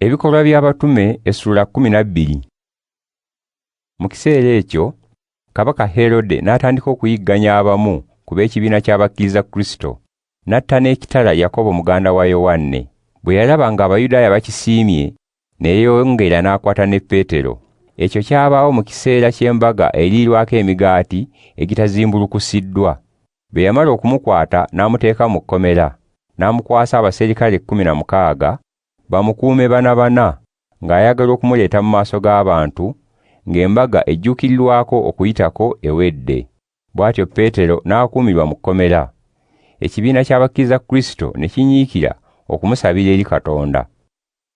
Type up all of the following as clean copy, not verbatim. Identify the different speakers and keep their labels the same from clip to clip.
Speaker 1: Ebikolwa by'Abatume essula 12. Mu kiseera ekyo Kabaka Herode n'atandika okuyigganya abamu ku b'ekibiina ky'abakkiriza Kristo, n'atta n'ekitala Yakobo muganda wa Yowanne. Bwe yalaba ng'Abayudaaya bakisiimye, ne yeeyongera n'akwata ne Peetero. Ekyo kyabaawo mu kiseera ky'embaga eriirwako emigaati egitazimbulukusiddwa. Bwe yamala okumukwata n'amuteeka mu kkomera, n'amukwasa abaserikale 16 bamukuume bana ng'ayagala okumuleeta mu maaso g'abantu, ng'embaga ejjuukirirwako okuyitako ewedde. Bw'atyo Peetero n'akuumirwa mu kkomera. Ekibiina ky'abakkiriza Kristo ne kinyiikira okumusabira eri Katonda.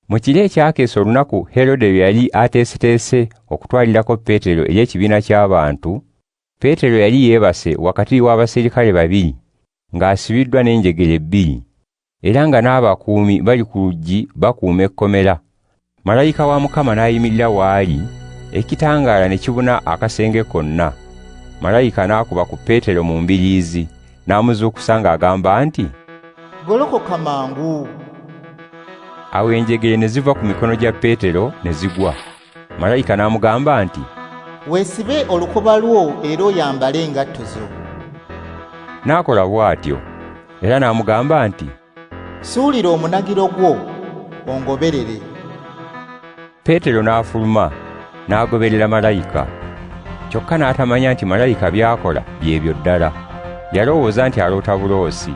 Speaker 1: Mu kiro ekyakeesa olunaku Herode lwe yali ateeseteese okutwalirako Peetero eri ekibiina ky'abantu, Peetero yali yeebase wakati w'abaserikale 2 ng'asibiddwa n'enjegere 2, era nga n'abakuumi bali ku luggi bakuuma ekkomera. Malayika wa Mukama n'ayimirira w'ali, ekitangaala ne kibuna akasenge konna. Malayika n'akuba ku Peetero mu mbiriizi, n'amuzuukusa ng'agamba nti,
Speaker 2: "Golokoka mangu."
Speaker 1: Awo enjegere ne ziva ku mikono gya Peetero ne zigwa. Malayika n'amugamba nti,
Speaker 2: "Weesibe olukoba lwo era oyambale engatto zo."
Speaker 1: N'akola bw'atyo, era n'amugamba nti,
Speaker 2: "Suulira omunagiro gwo ongoberere."
Speaker 1: Peetero n'afuluma n'agoberera malayika. Kyokka n'atamanya nti malayika by'akola by'ebyo ddala. Yalowooza nti aloota buloosi.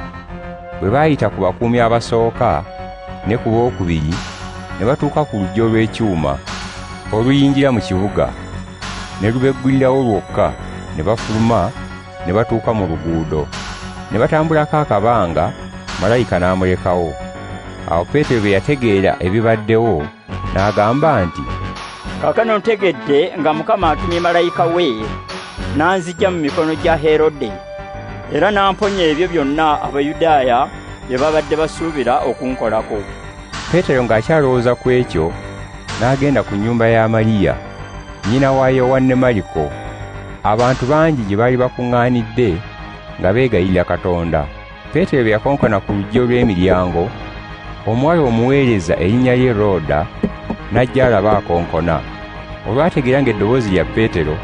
Speaker 1: Bwe baayita ku bakuumi abasooka ne ku bookubiri, ne batuuka ku luggi olw'ekyuma oluyingira mu kibuga, ne lubeggulirawo lwokka, ne bafuluma ne batuuka mu luguudo. Ne batambulako akabanga, malayika n'amulekawo. Awo Peetero bwe yategeera ebibaddewo, n'agamba nti,
Speaker 3: "Kaakano ntegedde nga Mukama atumye malayika we n'anzigya mu mikono gya Herode, era n'amponya ebyo byonna Abayudaaya bye babadde basuubira okunkolako."
Speaker 1: Peetero ng'akyalowooza ku ekyo, n'agenda ku nnyumba ya Maliya, nnyina wa Yowanne Maliko. Abantu bangi gye baali bakuŋŋaanidde nga beegayirira Katonda. Peetero bwe yakonkona ku luggi olw'emiryango, omuwala omuweereza erinnya lye Roda n'ajja alaba akonkona. Olwategeera ng'eddoboozi lya Peetero,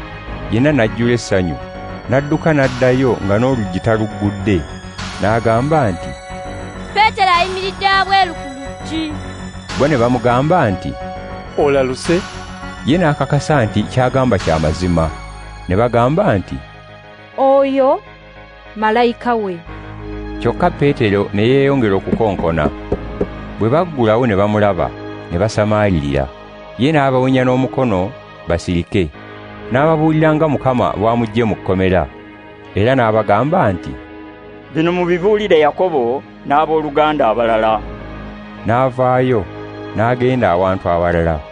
Speaker 1: yenna n'ajjula essanyu, n'adduka n'addayo nga n'oluggi taluggudde. N'agamba nti,
Speaker 4: "Peetero ayimiridde abweru ku luggi."
Speaker 1: Bo ne bamugamba nti,
Speaker 5: "Olaluse?"
Speaker 1: Ye n'akakasa nti ky'agamba kya mazima. Ne bagamba nti,
Speaker 4: "Oyo malayika we."
Speaker 1: Kyokka Peetero ne yeeyongera okukonkona. Bwe baggulawo ne bamulaba, ne basamaalirira. Ye n'abawonya n'omukono basirike, n'ababuulira nga Mukama bw'amuggye mu kkomera, era n'abagamba nti,
Speaker 3: "Bino mubibuulire Yakobo n'abooluganda abalala."
Speaker 1: N'avaayo n'agenda awantu abalala.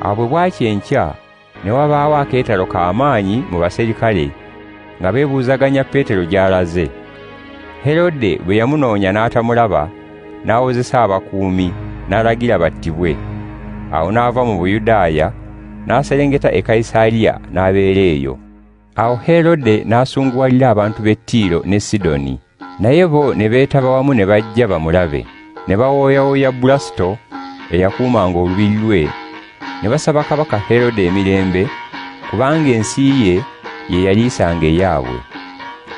Speaker 1: Awo bwe bwakya enkya, ne wabaawo akeetalo k'amaanyi mu baserikale nga beebuuzaganya Peetero gy'alaze. Herode bwe yamunoonya n'atamulaba, n'awozesa abakuumi n'alagira battibwe. Awo n'ava mu Buyudaaya n'aserengeta e Kayisaliya n'abeera eyo. Awo Herode n'asunguwalira abantu b'e Ttiiro ne Sidoni, naye bo ne beetaba wamu ne bajja bamulabe. Ne bawooyawooya Bulasito eyakuumanga olubiri lwe, ne basaba Kabaka Herode emirembe, kubanga ensi ye yaliisanga eyaabwe.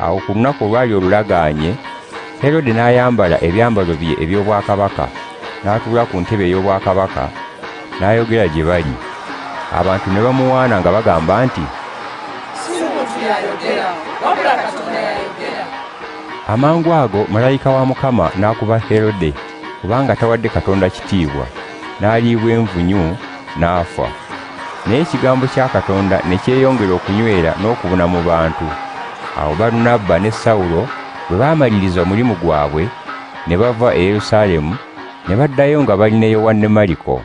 Speaker 1: Awo ku lunaku olwali olulagaanye, Herode n'ayambala ebyambalo bye eby'obwakabaka, n'atuula ku ntebe ey'obwakabaka, n'ayogera gye bali. Abantu ne bamuwaana nga bagamba nti,
Speaker 6: "Si muntu yayogera, wabula Katonda yayogera."
Speaker 1: Amangu ago malayika wa Mukama n'akuba Herode, kubanga tawadde Katonda kitiibwa, n'aliibwa envunyu n'afa. Naye ekigambo kya Katonda ne kyeyongera okunywera n'okubuna mu bantu. Awo Balunabba ne Sawulo bwe baamaliriza omulimu gwabwe, ne bava e Yerusaalemi, ne baddayo nga bali ne Yowanne Maliko.